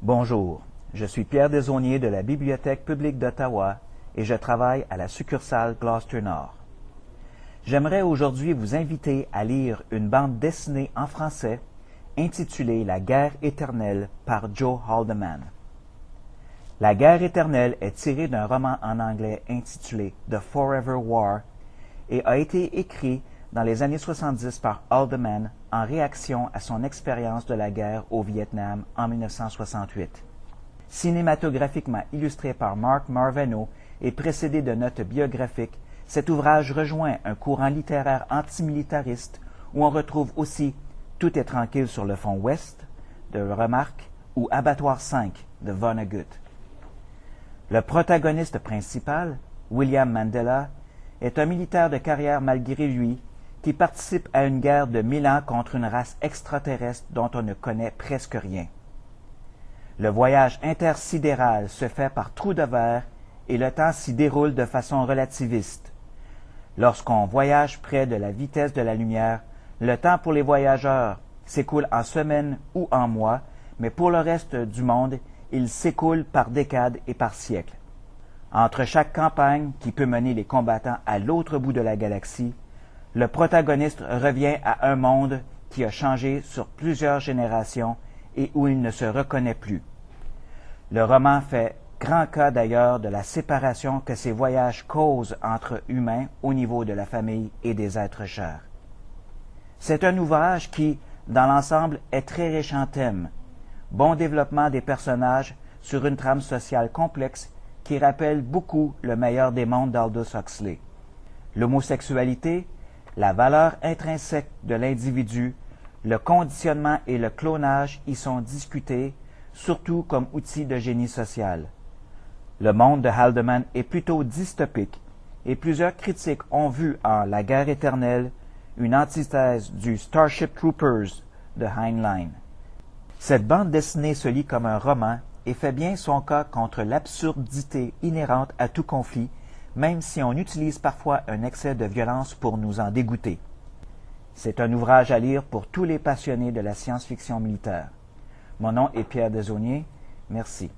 Bonjour, je suis Pierre Desaulniers de la Bibliothèque publique d'Ottawa et je travaille à la succursale Gloucester Nord. J'aimerais aujourd'hui vous inviter à lire une bande dessinée en français intitulée La guerre éternelle par Joe Haldeman. La guerre éternelle est tirée d'un roman en anglais intitulé The Forever War et a été écrit dans les années 70 par Haldeman en réaction à son expérience de la guerre au Vietnam en 1968. Cinématographiquement illustré par Mark Marveno et précédé de notes biographiques, cet ouvrage rejoint un courant littéraire antimilitariste où on retrouve aussi Tout est tranquille sur le fond ouest de Remarque ou Abattoir 5 de Vonnegut. Le protagoniste principal, William Mandela, est un militaire de carrière malgré lui qui participe à une guerre de 1000 ans contre une race extraterrestre dont on ne connaît presque rien. Le voyage intersidéral se fait par trous de verre et le temps s'y déroule de façon relativiste. Lorsqu'on voyage près de la vitesse de la lumière, le temps pour les voyageurs s'écoule en semaines ou en mois, mais pour le reste du monde, il s'écoule par décades et par siècles. Entre chaque campagne qui peut mener les combattants à l'autre bout de la galaxie, le protagoniste revient à un monde qui a changé sur plusieurs générations et où il ne se reconnaît plus. Le roman fait grand cas d'ailleurs de la séparation que ces voyages causent entre humains au niveau de la famille et des êtres chers. C'est un ouvrage qui, dans l'ensemble, est très riche en thèmes. Bon développement des personnages sur une trame sociale complexe qui rappelle beaucoup le meilleur des mondes d'Aldous Huxley. L'homosexualité, la valeur intrinsèque de l'individu, le conditionnement et le clonage y sont discutés, surtout comme outil de génie social. Le monde de Haldeman est plutôt dystopique et plusieurs critiques ont vu en La guerre éternelle une antithèse du Starship Troopers de Heinlein. Cette bande dessinée se lit comme un roman et fait bien son cas contre l'absurdité inhérente à tout conflit, même si on utilise parfois un excès de violence pour nous en dégoûter. C'est un ouvrage à lire pour tous les passionnés de la science-fiction militaire. Mon nom est Pierre Desaulniers. Merci.